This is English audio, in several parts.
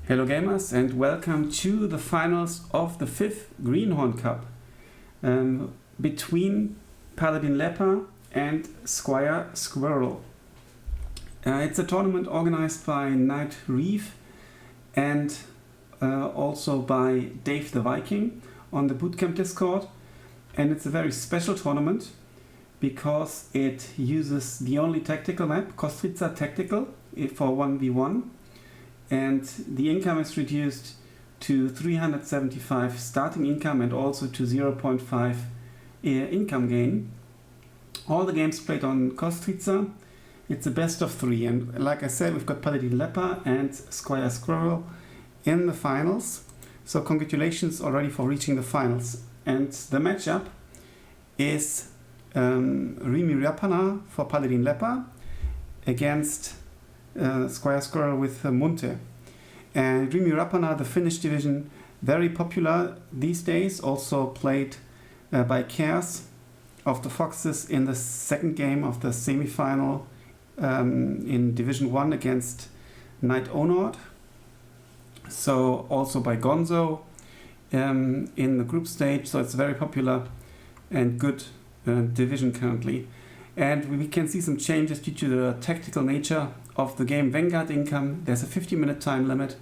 Hello gamers and welcome to the finals of the 5th Greenhorn Cup between PaladinLepa and Sqwurrol. It's a tournament organized by Ryhmä and also by Dave the Viking on the Bootcamp Discord, and it's a very special tournament because it uses the only tactical map, Kostritsa Tactical, for 1v1. And the income is reduced to 375 starting income and also to 0.5 income gain. All the games played on Kostritsa. It's a best of 3, and like I said, we've got PaladinLepa and Sqwurrol in the finals. So congratulations already for reaching the finals. And the matchup is Ryhmä Raappana for PaladinLepa against Sqwurrol with Munte. And Ryhmä Raappana, the Finnish division, very popular these days, also played by Cares of the Foxes in the second game of the semi-final in Division 1 against Knight Onord. So also by Gonzo in the group stage, so it's very popular and good division currently. And we can see some changes due to the tactical nature of the game. Vanguard income, there's a 50-minute time limit,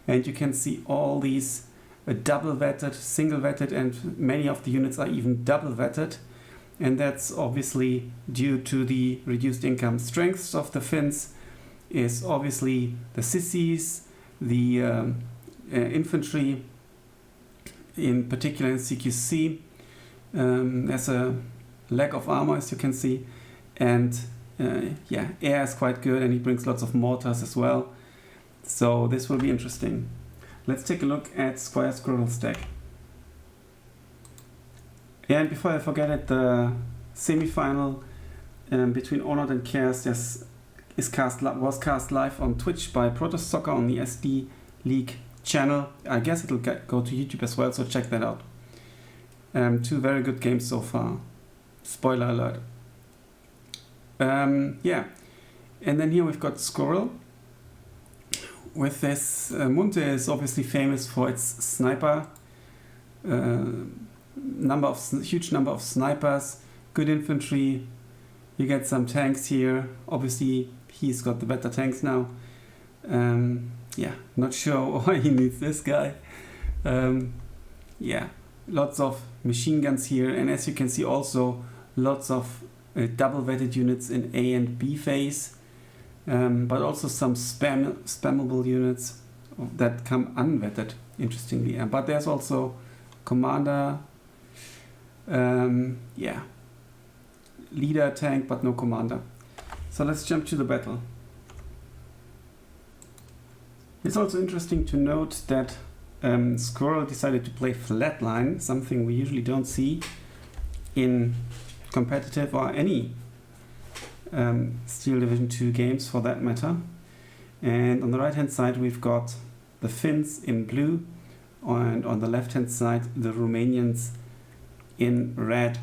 and you can see all these double vetted, single vetted, and many of the units are even double vetted. And that's obviously due to the reduced income. Strengths of the Finns is obviously the sissies, the infantry, in particular in CQC. There's a lack of armor, as you can see. And yeah, air is quite good, and he brings lots of mortars as well. So this will be interesting. Let's take a look at Sqwurrol's deck. And before I forget it, the semi-final between Onord and Cares was cast live on Twitch by Protest Soccer on the SD League channel. I guess it'll go to YouTube as well, so check that out. Two very good games so far. Spoiler alert. Yeah, and then here we've got Sqwurrol with this. Munte is obviously famous for its sniper, huge number of snipers, good infantry. You get some tanks here. Obviously, he's got the better tanks now. Yeah, not sure why he needs this guy. Yeah, lots of machine guns here, and as you can see, also lots of double vetted units in A and B phase, but also some spammable units that come unvetted, interestingly. But there's also commander, yeah, leader tank, but no commander. So let's jump to the battle. It's also interesting to note that Sqwurrol decided to play flatline, something we usually don't see in competitive or any Steel Division 2 games for that matter. And on the right hand side we've got the Finns in blue, and on the left hand side the Romanians in red.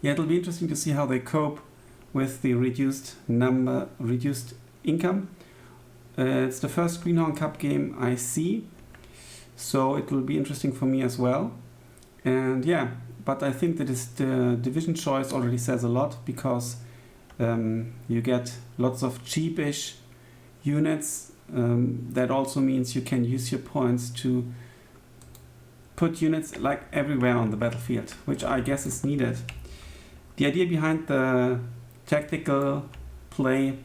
Yeah, it'll be interesting to see how they cope with the reduced income. It's the first Greenhorn Cup game I see, so it will be interesting for me as well. And yeah, but I think that the division choice already says a lot, because you get lots of cheapish units. That also means you can use your points to put units like everywhere on the battlefield, which I guess is needed. The idea behind the tactical play,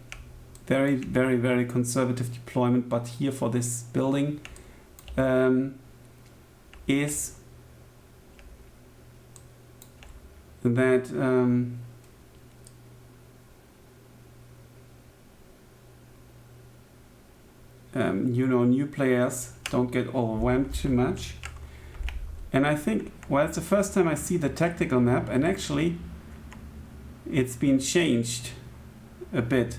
very, very, very conservative deployment, but here for this building is that you know, new players don't get overwhelmed too much. And I think, well, it's the first time I see the tactical map, and actually it's been changed a bit.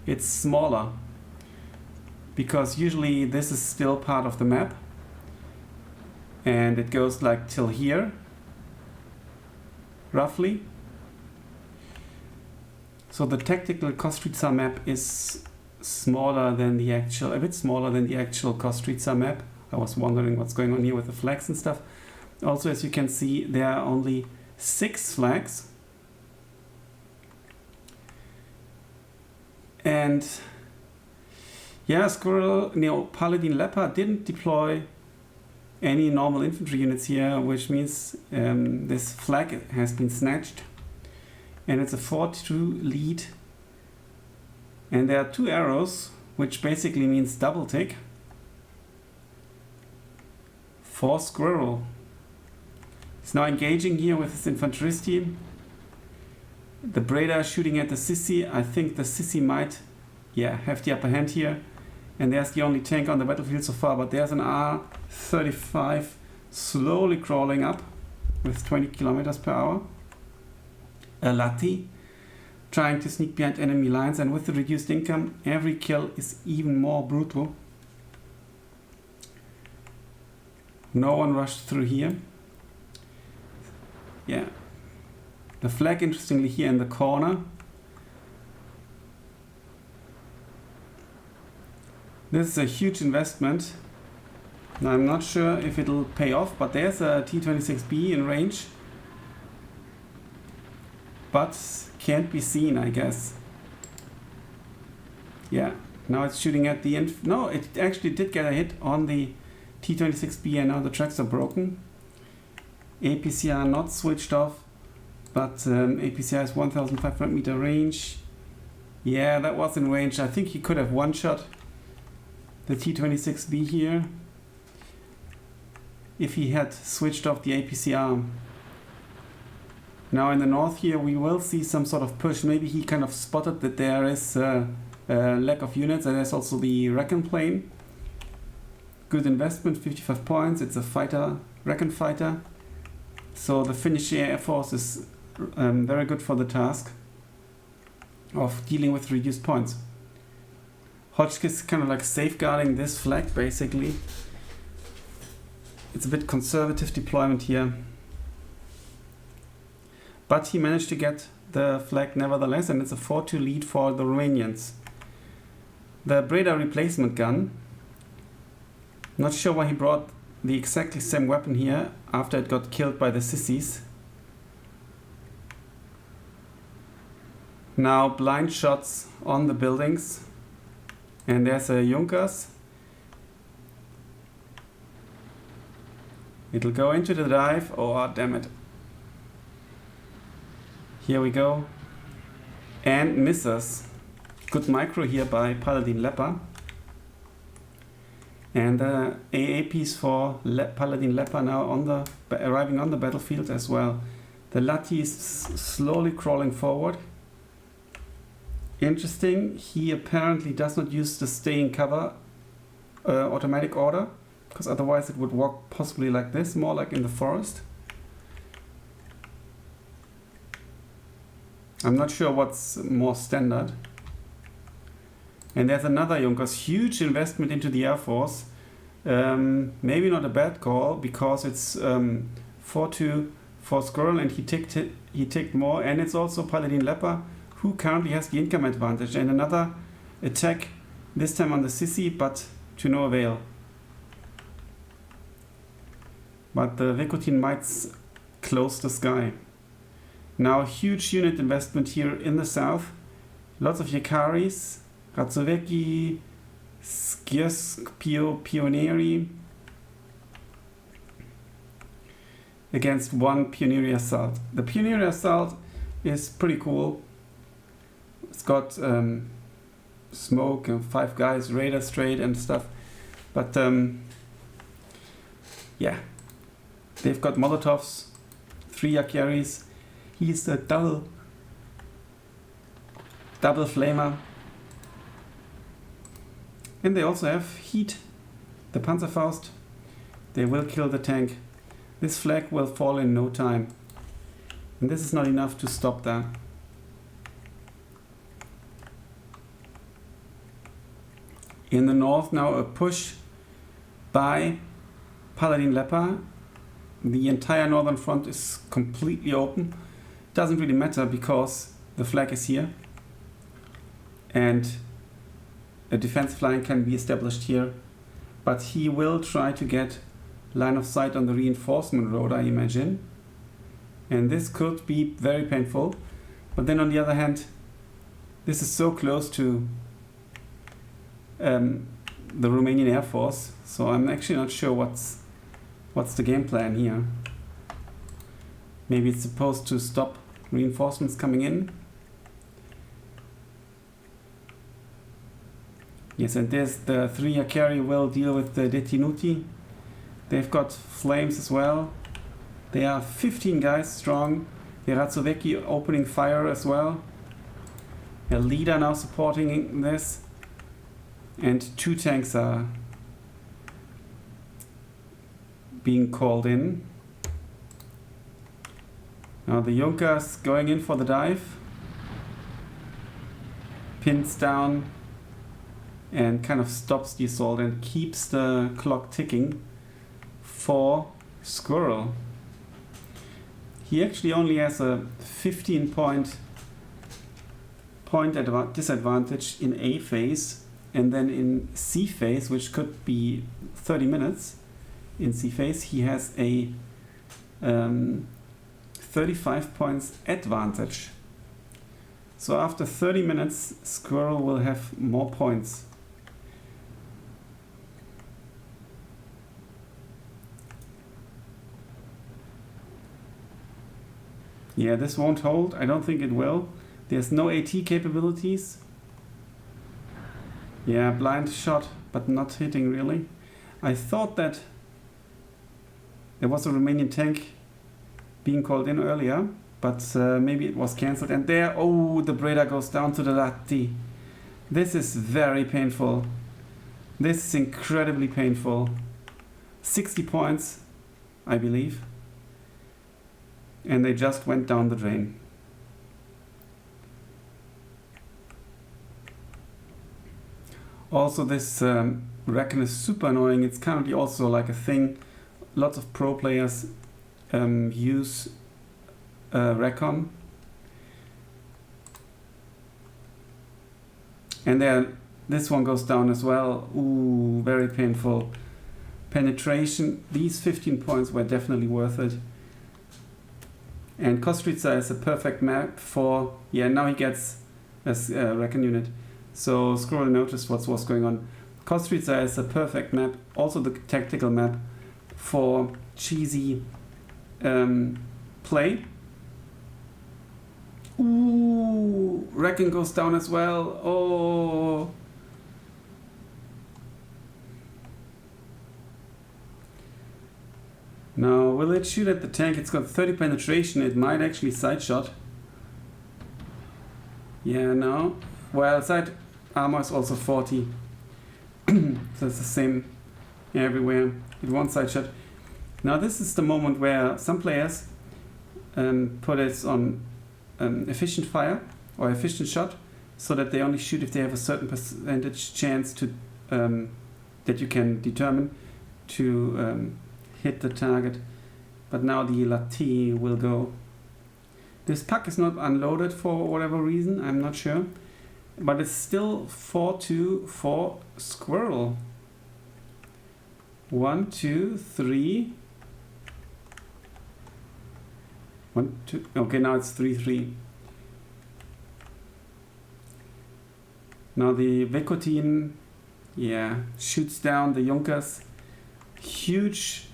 It's smaller, because usually this is still part of the map and it goes like till here roughly. So the tactical Kostritsa map is smaller than the actual, a bit smaller than the actual Kostritsa map. I was wondering what's going on here with the flags and stuff. Also, as you can see, there are only 6 flags. And yeah, Sqwurrol, PaladinLepa didn't deploy any normal infantry units here, which means this flag has been snatched. And it's a 4-2 lead. And there are 2 arrows, which basically means double tick for Sqwurrol. He's now engaging here with his infanteristi. The Breda shooting at the Sissy. I think the Sissy might, have the upper hand here. And there's the only tank on the battlefield so far, but there's an R35 slowly crawling up with 20 kilometers per hour. A Lati trying to sneak behind enemy lines, and with the reduced income, every kill is even more brutal. No one rushed through here. Yeah. The flag, interestingly, here in the corner. This is a huge investment. Now, I'm not sure if it'll pay off, but there's a T-26B in range. But can't be seen, I guess. Yeah, now it's shooting at the end. No, it actually did get a hit on the T-26B, and now the tracks are broken. APCR not switched off, but APCR has 1,500 meter range. Yeah, that was in range. I think he could have one-shot the T-26B here if he had switched off the APCR. Now in the north here we will see some sort of push. Maybe he kind of spotted that there is a lack of units, and there's also the Recon plane. Good investment, 55 points. It's a fighter, Recon fighter. So the Finnish Air Force is very good for the task of dealing with reduced points. Hotchkiss kind of like safeguarding this flag basically. It's a bit conservative deployment here. But he managed to get the flag nevertheless, and it's a 4-2 lead for the Romanians. The Breda replacement gun. Not sure why he brought the exactly same weapon here after it got killed by the sissies. Now blind shots on the buildings. And there's a Junkers. It'll go into the dive. Oh, damn it. Here we go. And misses. Good micro here by PaladinLepa. And the AAPs for PaladinLepa now arriving on the battlefield as well. The Lati is slowly crawling forward. Interesting, he apparently does not use the stay in cover automatic order, because otherwise it would walk possibly like this, more like in the forest. I'm not sure what's more standard. And there's another Junkers, huge investment into the Air Force. Maybe not a bad call, because it's 4-2 for Sqwurrol, and he ticked more, and it's also PaladinLepa, who currently has the income advantage. And another attack, this time on the Sissy, but to no avail. But the Vekutin might close the sky. Now huge unit investment here in the south. Lots of Yakaris, Ratsoveki, Sqwurrol Pioneri against one Pioneri Assault. The Pioneri Assault is pretty cool. It's got smoke and 5 guys, radar straight and stuff. But yeah, they've got Molotovs, 3 Yakaris. He's a double flamer. And they also have heat, the Panzerfaust. They will kill the tank. This flag will fall in no time. And this is not enough to stop that. In the north now a push by PaladinLepa. The entire northern front is completely open. Doesn't really matter because the flag is here. And a defensive line can be established here, but he will try to get line of sight on the reinforcement road, I imagine. And this could be very painful. But then on the other hand, this is so close to the Romanian Air Force, so I'm actually not sure what's the game plan here. Maybe it's supposed to stop reinforcements coming in. Yes, and there's the 3 carry will deal with the Detenuti. They've got flames as well. They are 15 guys strong. The Razzovecchi opening fire as well. A leader now supporting this. And 2 tanks are being called in. Now the Junkers going in for the dive. Pins down and kind of stops the assault and keeps the clock ticking for Sqwurrol. He actually only has a 15 point disadvantage in A phase, and then in C phase, which could be 30 minutes, in C phase he has a 35 points advantage. So after 30 minutes, Sqwurrol will have more points. Yeah, this won't hold. I don't think it will. There's no AT capabilities. Yeah, blind shot, but not hitting really. I thought that there was a Romanian tank being called in earlier, but maybe it was cancelled. And there, oh, the Breda goes down to the Lati. This is very painful. This is incredibly painful. 60 points, I believe. And they just went down the drain. Also, this Reckon is super annoying. It's currently also like a thing. Lots of pro players use Recon. And then this one goes down as well. Ooh, very painful. Penetration. These 15 points were definitely worth it. And Kostrica is a perfect map for... Yeah, now he gets a Recon unit. So Sqwurrol noticed what was going on. Kostrica is a perfect map, also the tactical map for cheesy play. Ooh, Recon goes down as well. Oh. Now, will it shoot at the tank? It's got 30 penetration. It might actually side shot. Yeah, no. Well, side armor is also 40. So it's the same everywhere. It won't side shot. Now, this is the moment where some players put it on efficient fire or efficient shot, so that they only shoot if they have a certain percentage chance to that you can determine to hit the target. But now the Lati will go. This pack is not unloaded for whatever reason, I'm not sure. But it's still 4-2 for Sqwurrol. 1, 2, 3. 1, 2. Okay, now it's 3-3. Now the Vekotin, yeah, shoots down the Junkers. Huge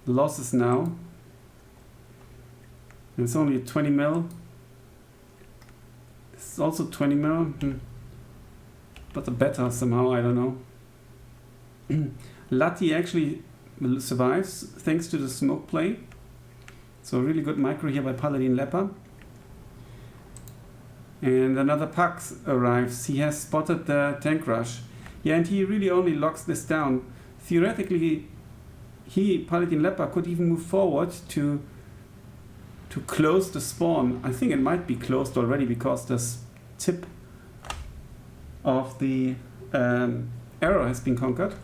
losses now. It's only 20 mil. This is also 20 mil. But the better somehow, I don't know. Lati actually survives thanks to the smoke play. So really good micro here by PaladinLepa. And another Pax arrives. He has spotted the tank rush. Yeah, and he really only locks this down. Theoretically, PaladinLepa, could even move forward to close the spawn. I think it might be closed already because the tip of the arrow has been conquered.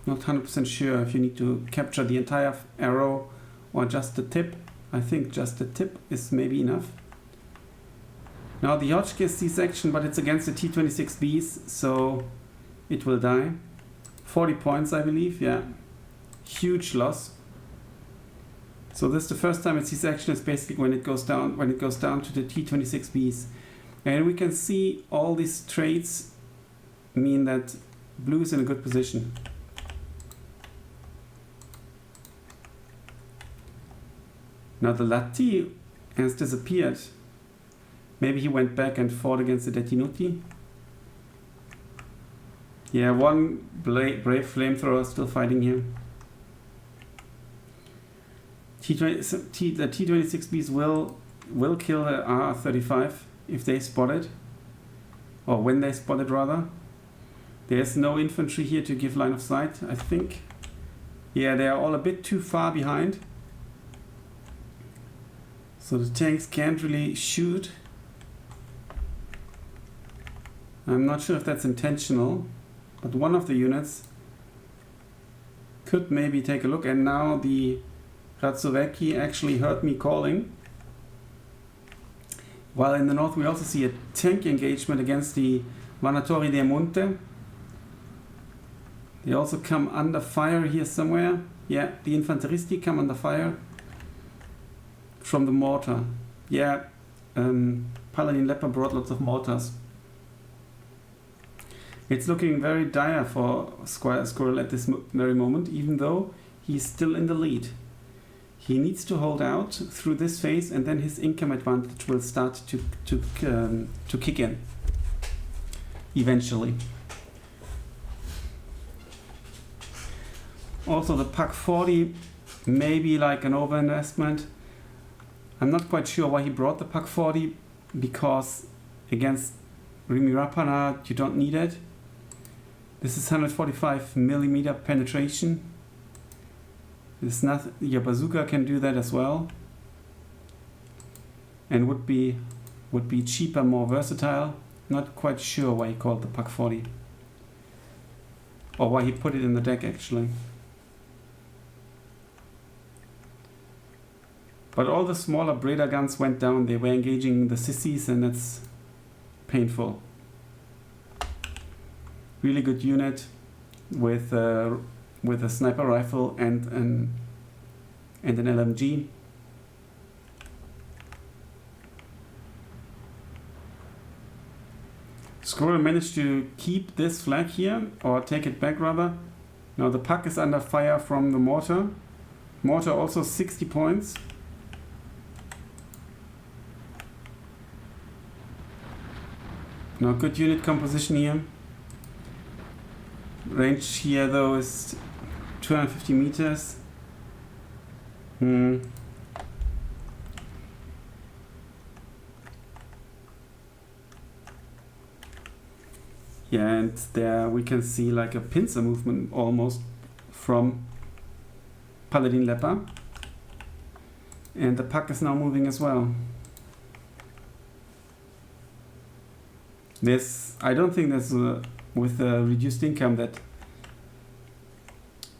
Not 100% sure if you need to capture the entire arrow or just the tip. I think just the tip is maybe enough. Now the Hotchkiss C-section, but it's against the T-26Bs, so it will die. 40 points, I believe, yeah. Huge loss. So this is the first time a C-section is basically when it goes down to the T-26Bs. And we can see all these traits mean that blue is in a good position. Now the Lati has disappeared. Maybe he went back and fought against the Detinuti. Yeah, one brave flamethrower still fighting here. The T-26Bs will kill the RR-35 if they spot it. Or when they spot it, rather. There's no infantry here to give line of sight, I think. Yeah, they are all a bit too far behind. So the tanks can't really shoot. I'm not sure if that's intentional, but one of the units could maybe take a look. And now the Ratsoveki actually heard me calling. While in the north we also see a tank engagement against the Vanatori de Munte. They also come under fire here somewhere. Yeah, the Infanteristi come under fire from the mortar. Yeah, PaladinLepa brought lots of mortars. It's looking very dire for Sqwurrol at this very moment, even though he's still in the lead. He needs to hold out through this phase, and then his income advantage will start to kick in eventually. Also, the Pak 40 may be like an overinvestment. I'm not quite sure why he brought the Pak 40, because against Ryhmä Raappana you don't need it. This is 145mm penetration. It's not, your bazooka can do that as well, and would be cheaper, more versatile. Not quite sure why he called the Pak 40, or why he put it in the deck actually. But all the smaller Breda guns went down. They were engaging the sissies, and that's painful. Really good unit with a sniper rifle and an LMG. Sqwurrol managed to keep this flag here, or take it back rather. Now the Pak is under fire from the mortar. Mortar also 60 points. Now good unit composition here. Range here though is 250 meters. Yeah, and there we can see like a pincer movement almost from PaladinLepa. And the Pak is now moving as well. I don't think there's with the reduced income that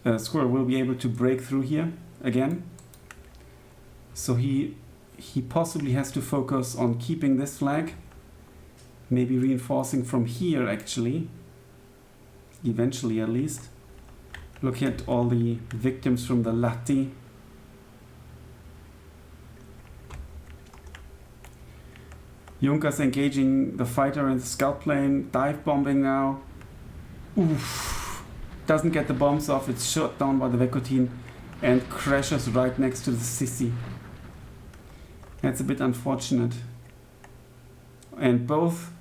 Sqwurrol will be able to break through here again. So he possibly has to focus on keeping this flag, maybe reinforcing from here actually, eventually at least. Look at all the victims from the Lati. Junkers engaging the fighter in the scout plane, dive bombing now. Oof. Doesn't get the bombs off, it's shot down by the Vekotine and crashes right next to the Sissi. That's a bit unfortunate. And both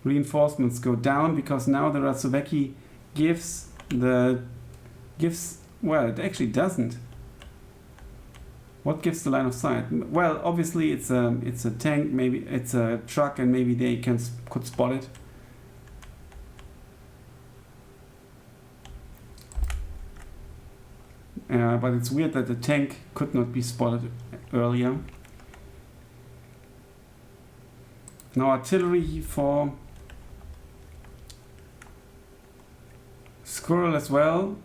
reinforcements go down because now the Ratsoveki well, it actually doesn't. What gives the line of sight? Well, obviously it's a tank, maybe it's a truck, and maybe they could spot it. But it's weird that the tank could not be spotted earlier. Now artillery for Sqwurrol as well,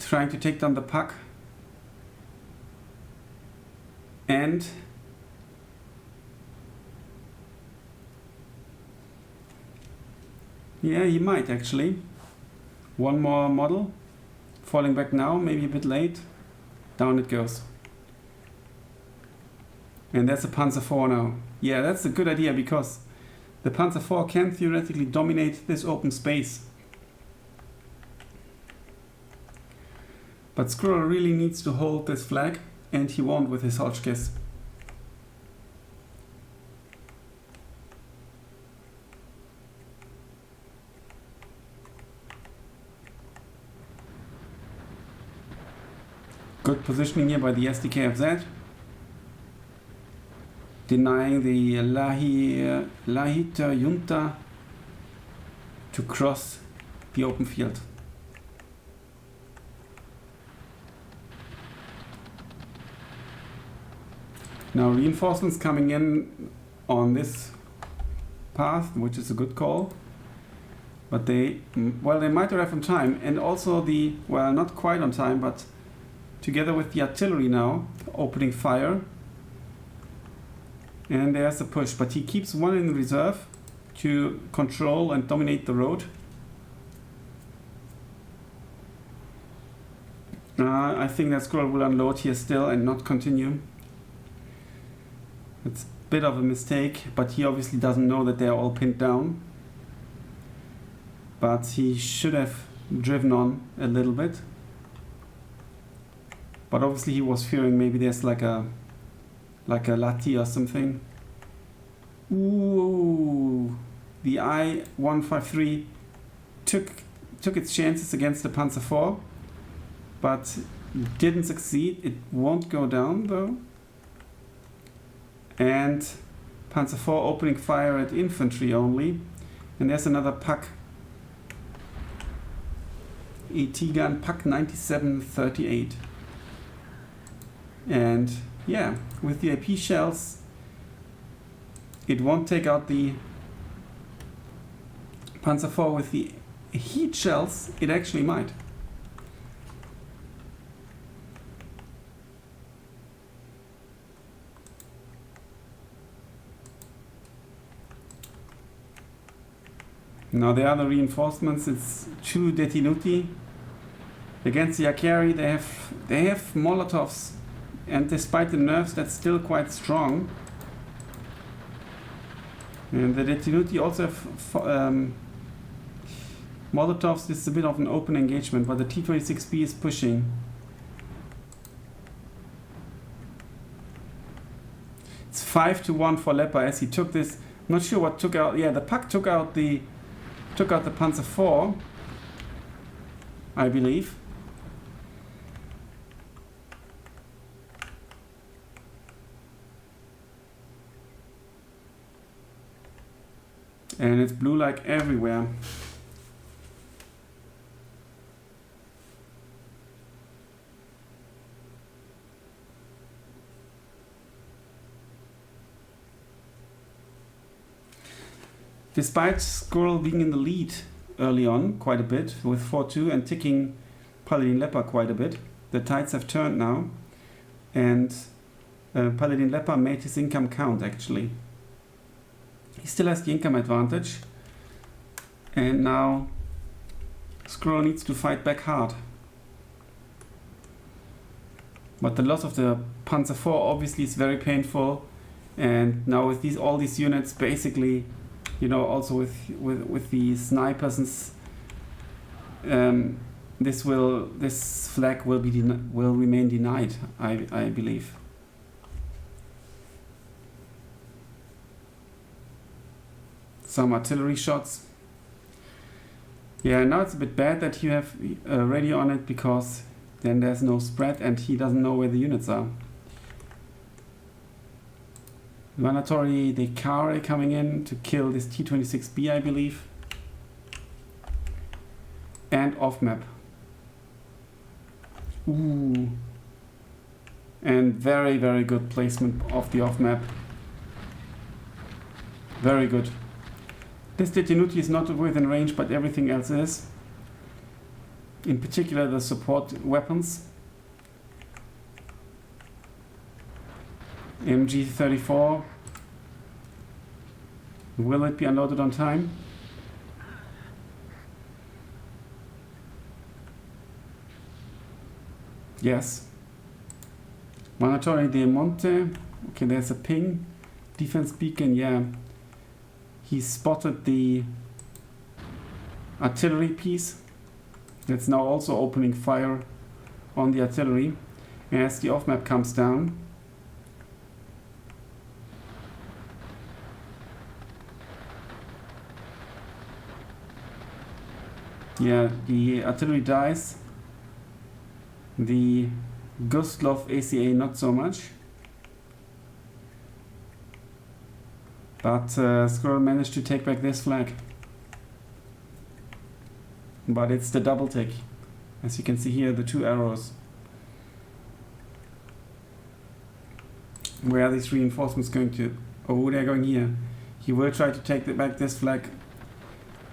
trying to take down the Pak. And Yeah, he might actually. One more model. Falling back now, maybe a bit late. Down it goes. And that's a Panzer IV now. Yeah, that's a good idea because the Panzer IV can theoretically dominate this open space. But Sqwurrol really needs to hold this flag, and he won't with his Hotchkiss. Good positioning here by the SDKFZ. Denying the Lahita Junta to cross the open field. Now reinforcements coming in on this path, which is a good call. But they might arrive on time, and also not quite on time, but together with the artillery now, opening fire. And there's a push, but he keeps one in reserve to control and dominate the road. I think that Sqwurrol will unload here still and not continue. It's a bit of a mistake, but he obviously doesn't know that they're all pinned down. But he should have driven on a little bit. But obviously he was fearing maybe there's like a Lati or something. Ooh, the I-153 took its chances against the Panzer IV, but didn't succeed. It won't go down though. And Panzer IV opening fire at infantry only. And there's another Pak. AT gun, Pak 9738. And yeah, with the AP shells, it won't take out the Panzer IV. With the heat shells, it actually might. Now the other reinforcements, it's 2 Detinuti. Against the Akari, they have Molotovs, and despite the nerfs, that's still quite strong. And the Detinuti also have Molotovs. This is a bit of an open engagement, but the T-26B is pushing. It's 5-1 for Lepa as he took this. I'm not sure what took out. Yeah, the Pak took out the Panzer IV, I believe. And it's blue like everywhere. Despite Sqwurrol being in the lead early on quite a bit with 4-2 and ticking PaladinLepa quite a bit, the tides have turned now, and PaladinLepa made his income count actually. He still has the income advantage, and now Sqwurrol needs to fight back hard. But the loss of the Panzer IV obviously is very painful, and now with all these units basically, you know, also with the snipers, this flag will remain denied, I believe. Some artillery shots. Yeah, now it's a bit bad that you have a radio on it, because then there's no spread and he doesn't know where the units are. Vanatori Decare coming in to kill this T-26B, I believe. And off map. Ooh. And very, very good placement of the off map. Very good. This Detinuti is not within range, but everything else is. In particular the support weapons. MG34. Will it be unloaded on time? Yes. Monitoring the Munte. Okay, there's a ping. Defense beacon, yeah. He spotted the artillery piece. That's now also opening fire on the artillery as the off-map comes down. Yeah, the artillery dies. The Gustlov ACA not so much. But Sqwurrol managed to take back this flag. But it's the double tick. As you can see here, the 2 arrows. Where are these reinforcements going to? Oh, they're going here. He will try to take back this flag.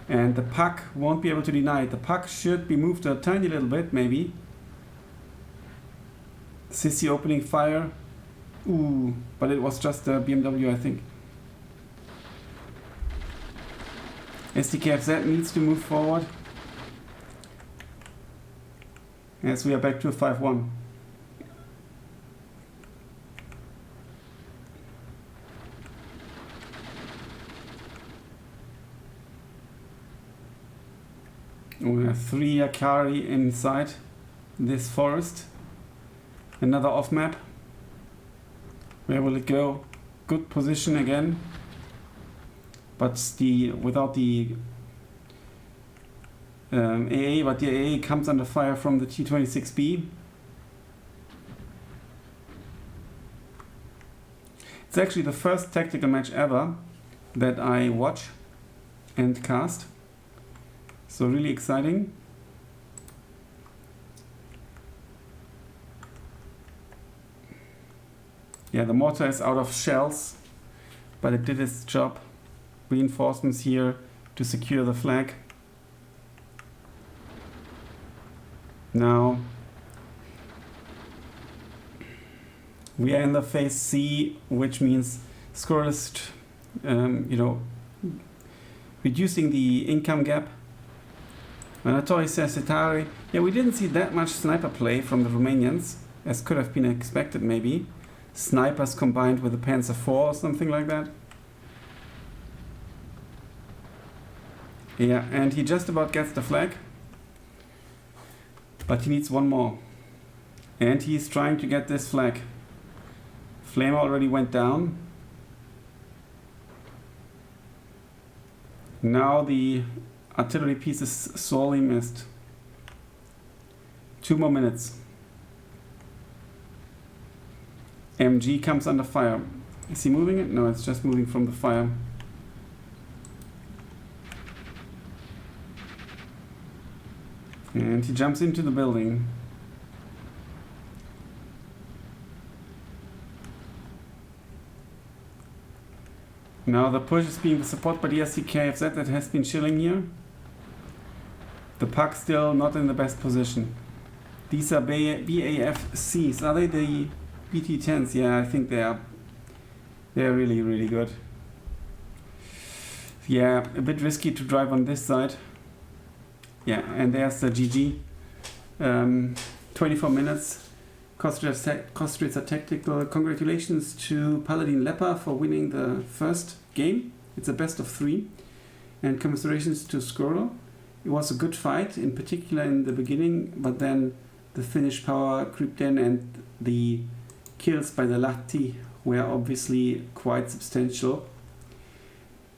And the puck won't be able to deny it. The puck should be moved a tiny little bit, maybe. Sissy opening fire. Ooh, but it was just a BMW, I think. SDKFZ needs to move forward. Yes, we are back to a 5-1. We have 3 Akari inside this forest. Another off map. Where will it go? Good position again. But without the AA, but the AA comes under fire from the T-26B. It's actually the first tactical match ever that I watch and cast. So really exciting. Yeah, the mortar is out of shells, but it did its job. Reinforcements here to secure the flag. Now we are in the phase C, which means Sqwurrol is, reducing the income gap. Manatori says Itari. Yeah, we didn't see that much sniper play from the Romanians, as could have been expected maybe. Snipers combined with the Panzer IV or something like that. Yeah, and he just about gets the flag. But he needs one more. And he's trying to get this flag. Flame already went down. Now the artillery piece is sorely missed. 2 more minutes. MG comes under fire. Is he moving it? No, it's just moving from the fire. And he jumps into the building. Now the push is being supported by the SDKFZ that has been chilling here. The puck still not in the best position. These are BAFCs. Are they the BT-10s? Yeah, I think they are. They're really, really good. Yeah, a bit risky to drive on this side. Yeah, and there's the GG. 24 minutes. Cost rates are tactical. Congratulations to PaladinLepa for winning the first game. It's a best of 3. And commiserations to Sqwurrol. It was a good fight, in particular in the beginning, but then the Finnish power creeped in and the kills by the Lahti were obviously quite substantial.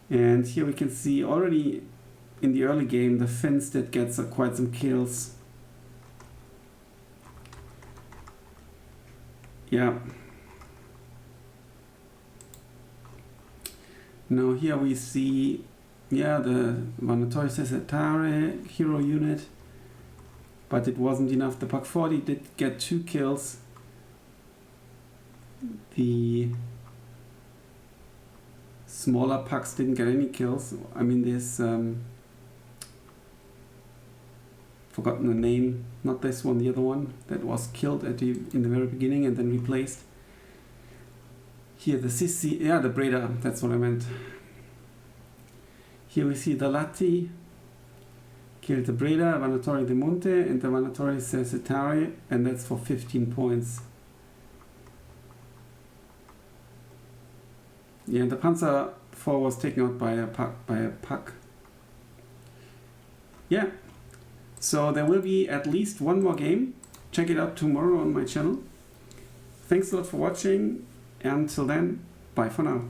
And here we can see already in the early game the Finns did get quite some kills. Yeah. Now here we see, yeah, the Manatori Sesatare hero unit, but it wasn't enough. The Pak 40 did get 2 kills. The smaller Paks didn't get any kills. I mean, this forgotten the name, not this one, the other one that was killed in the very beginning and then replaced. Here the Sissi, yeah, the Breda, that's what I meant. Here we see the Lati, Killed the Breda, Vanatory the Munte, and the Vanatory Cetari, and that's for 15 points. Yeah, and the Panzer 4 was taken out by a puck. Yeah, so there will be at least one more game. Check it out tomorrow on my channel. Thanks a lot for watching. Until then, bye for now.